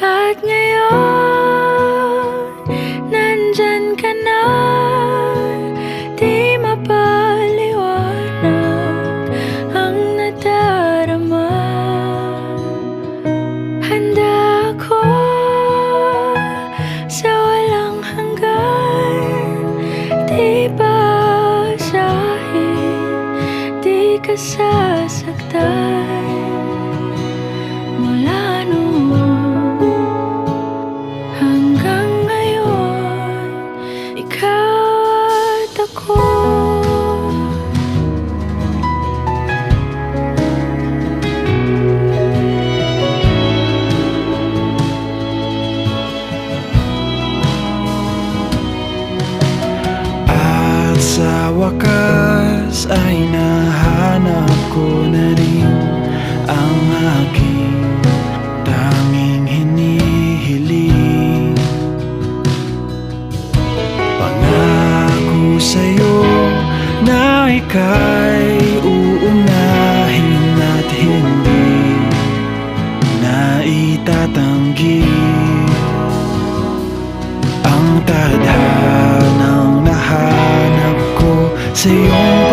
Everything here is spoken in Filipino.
At ngayon, nandyan ka na. Di mapaliwanag ang nadarama. Handa ako sa walang hanggan. Di basahin, di ka sasaktan. Mula noon hanggang ngayon, ikaw at ako. At sa wakas ay nahanap ko na rin ang aking tanging hinihiling. Pangako sa'yo na ika'y uunahin at hindi na itatanggi ang tadhanang nahanap ko sa iyong